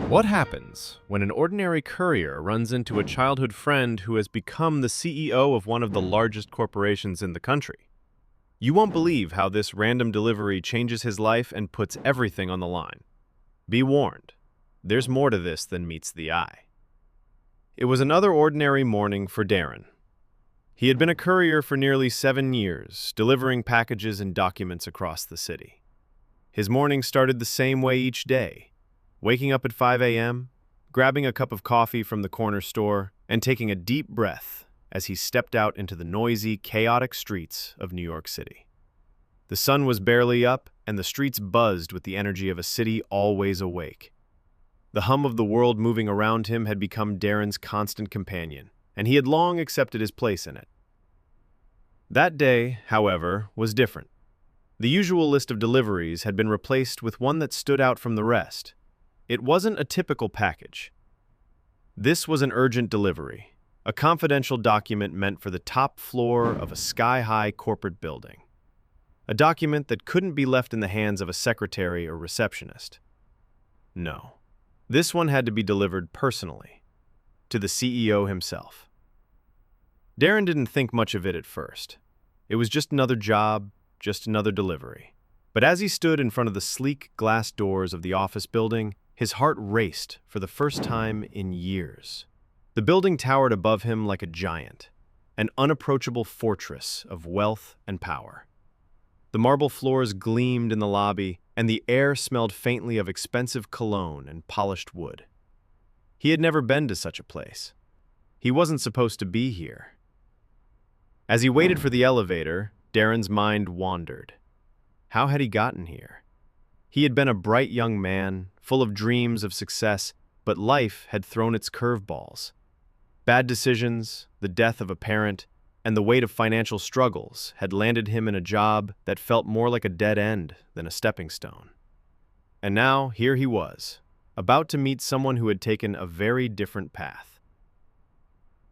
What happens when an ordinary courier runs into a childhood friend who has become the CEO of one of the largest corporations in the country? You won't believe how this random delivery changes his life and puts everything on the line. Be warned, there's more to this than meets the eye. It was another ordinary morning for Darren. He had been a courier for nearly 7 years, delivering packages and documents across the city. His morning started the same way each day. Waking up at 5 a.m., grabbing a cup of coffee from the corner store, and taking a deep breath as he stepped out into the noisy, chaotic streets of New York City. The sun was barely up, and the streets buzzed with the energy of a city always awake. The hum of the world moving around him had become Darren's constant companion, and he had long accepted his place in it. That day, however, was different. The usual list of deliveries had been replaced with one that stood out from the rest. It wasn't a typical package. This was an urgent delivery, a confidential document meant for the top floor of a sky-high corporate building. A document that couldn't be left in the hands of a secretary or receptionist. No, this one had to be delivered personally, to the CEO himself. Darren didn't think much of it at first. It was just another job, just another delivery. But as he stood in front of the sleek glass doors of the office building, his heart raced for the first time in years. The building towered above him like a giant, an unapproachable fortress of wealth and power. The marble floors gleamed in the lobby, and the air smelled faintly of expensive cologne and polished wood. He had never been to such a place. He wasn't supposed to be here. As he waited for the elevator, Darren's mind wandered. How had he gotten here? He had been a bright young man, full of dreams of success, but life had thrown its curveballs. Bad decisions, the death of a parent, and the weight of financial struggles had landed him in a job that felt more like a dead end than a stepping stone. And now, here he was, about to meet someone who had taken a very different path.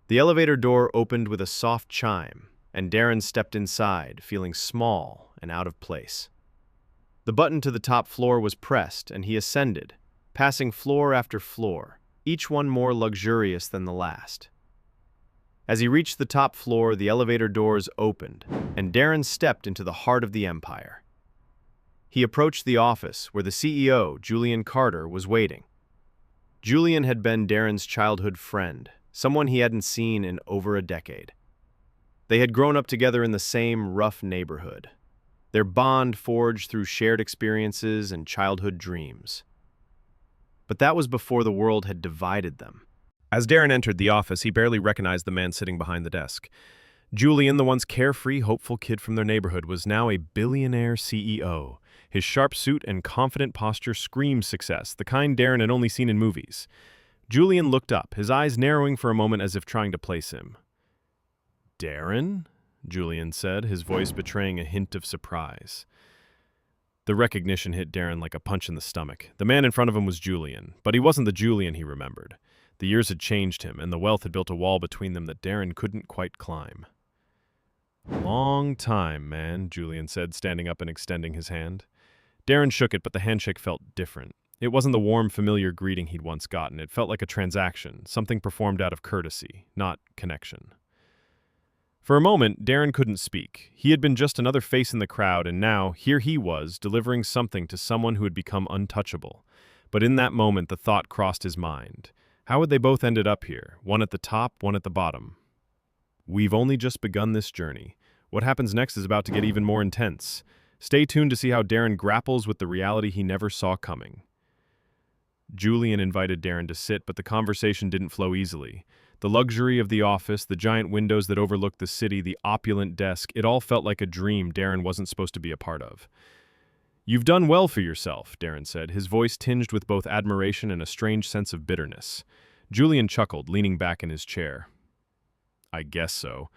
The elevator door opened with a soft chime, and Darren stepped inside, feeling small and out of place. The button to the top floor was pressed, and he ascended, passing floor after floor, each one more luxurious than the last. As he reached the top floor, the elevator doors opened, and Darren stepped into the heart of the empire. He approached the office where the CEO, Julian Carter, was waiting. Julian had been Darren's childhood friend, someone he hadn't seen in over a decade. They had grown up together in the same rough neighborhood, their bond forged through shared experiences and childhood dreams. But that was before the world had divided them. As Darren entered the office, he barely recognized the man sitting behind the desk. Julian, the once carefree, hopeful kid from their neighborhood, was now a billionaire CEO. His sharp suit and confident posture screamed success, the kind Darren had only seen in movies. Julian looked up, his eyes narrowing for a moment as if trying to place him. "Darren?" Julian said, his voice betraying a hint of surprise. The recognition hit Darren like a punch in the stomach. The man in front of him was Julian, but he wasn't the Julian he remembered. The years had changed him, and the wealth had built a wall between them that Darren couldn't quite climb. "Long time, man," Julian said, standing up and extending his hand. Darren shook it, but the handshake felt different. It wasn't the warm, familiar greeting he'd once gotten. It felt like a transaction, something performed out of courtesy, not connection. For a moment, Darren couldn't speak. He had been just another face in the crowd, and now, here he was, delivering something to someone who had become untouchable. But in that moment, the thought crossed his mind. How had they both ended up here? One at the top, one at the bottom. We've only just begun this journey. What happens next is about to get even more intense. Stay tuned to see how Darren grapples with the reality he never saw coming. Julian invited Darren to sit, but the conversation didn't flow easily. The luxury of the office, the giant windows that overlooked the city, the opulent desk, it all felt like a dream Darren wasn't supposed to be a part of. "You've done well for yourself," Darren said, his voice tinged with both admiration and a strange sense of bitterness. Julian chuckled, leaning back in his chair. "I guess so.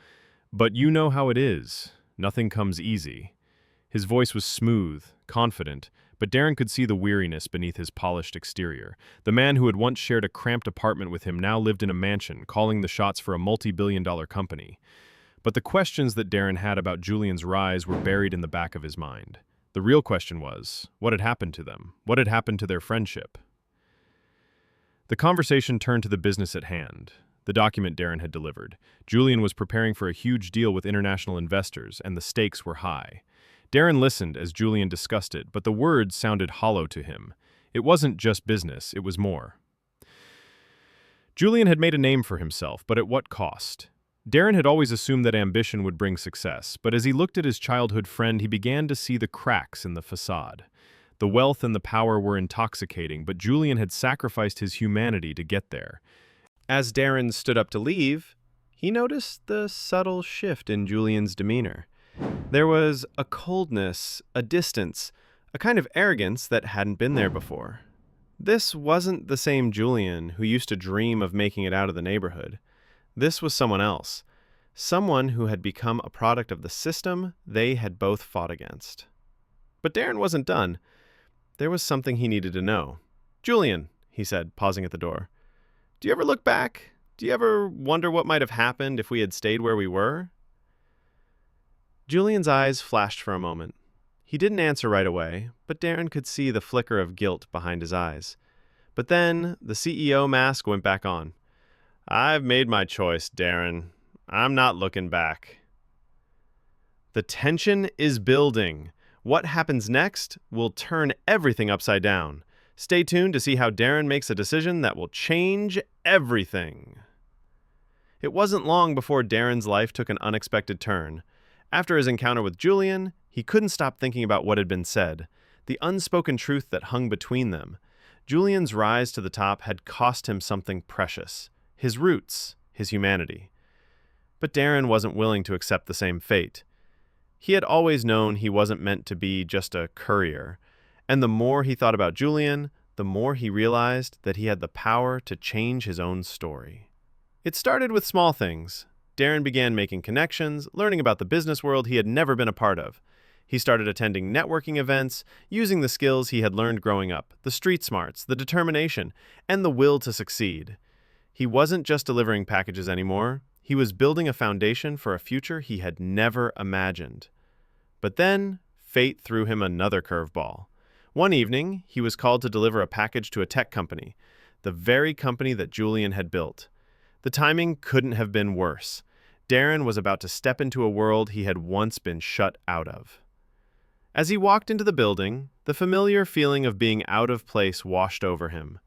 But you know how it is. Nothing comes easy." His voice was smooth, confident, but Darren could see the weariness beneath his polished exterior. The man who had once shared a cramped apartment with him now lived in a mansion, calling the shots for a multi-billion-dollar company. But the questions that Darren had about Julian's rise were buried in the back of his mind. The real question was, what had happened to them? What had happened to their friendship? The conversation turned to the business at hand, the document Darren had delivered. Julian was preparing for a huge deal with international investors, and the stakes were high. Darren listened as Julian discussed it, but the words sounded hollow to him. It wasn't just business, it was more. Julian had made a name for himself, but at what cost? Darren had always assumed that ambition would bring success, but as he looked at his childhood friend, he began to see the cracks in the facade. The wealth and the power were intoxicating, but Julian had sacrificed his humanity to get there. As Darren stood up to leave, he noticed the subtle shift in Julian's demeanor. There was a coldness, a distance, a kind of arrogance that hadn't been there before. This wasn't the same Julian who used to dream of making it out of the neighborhood. This was someone else, someone who had become a product of the system they had both fought against. But Darren wasn't done. There was something he needed to know. "Julian," he said, pausing at the door, "do you ever look back? Do you ever wonder what might have happened if we had stayed where we were?" Julian's eyes flashed for a moment. He didn't answer right away, but Darren could see the flicker of guilt behind his eyes. But then the CEO mask went back on. "I've made my choice, Darren. I'm not looking back." The tension is building. What happens next will turn everything upside down. Stay tuned to see how Darren makes a decision that will change everything. It wasn't long before Darren's life took an unexpected turn. After his encounter with Julian, he couldn't stop thinking about what had been said, the unspoken truth that hung between them. Julian's rise to the top had cost him something precious. His roots, his humanity. But Darren wasn't willing to accept the same fate. He had always known he wasn't meant to be just a courier, and the more he thought about Julian, the more he realized that he had the power to change his own story. It started with small things. Darren began making connections, learning about the business world he had never been a part of. He started attending networking events, using the skills he had learned growing up, the street smarts, the determination, and the will to succeed. He wasn't just delivering packages anymore. He was building a foundation for a future he had never imagined. But then, fate threw him another curveball. One evening, he was called to deliver a package to a tech company, the very company that Julian had built. The timing couldn't have been worse. Darren was about to step into a world he had once been shut out of. As he walked into the building, the familiar feeling of being out of place washed over him.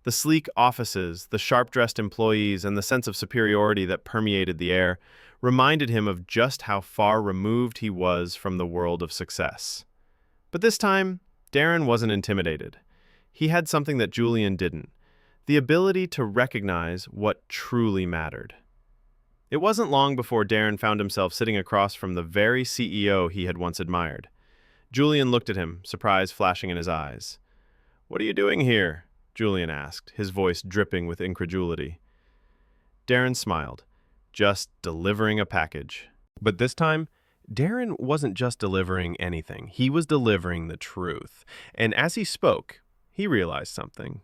The sleek offices, the sharp-dressed employees, and the sense of superiority that permeated the air reminded him of just how far removed he was from the world of success. But this time, Darren wasn't intimidated. He had something that Julian didn't, the ability to recognize what truly mattered. It wasn't long before Darren found himself sitting across from the very CEO he had once admired. Julian looked at him, surprise flashing in his eyes. "What are you doing here?" Julian asked, his voice dripping with incredulity. Darren smiled, just delivering a package. But this time, Darren wasn't just delivering anything. He was delivering the truth. And as he spoke, he realized something.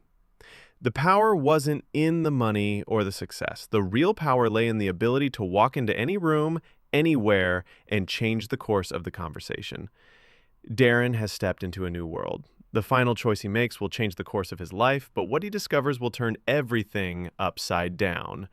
The power wasn't in the money or the success. The real power lay in the ability to walk into any room, anywhere, and change the course of the conversation. Darren has stepped into a new world. The final choice he makes will change the course of his life, but what he discovers will turn everything upside down.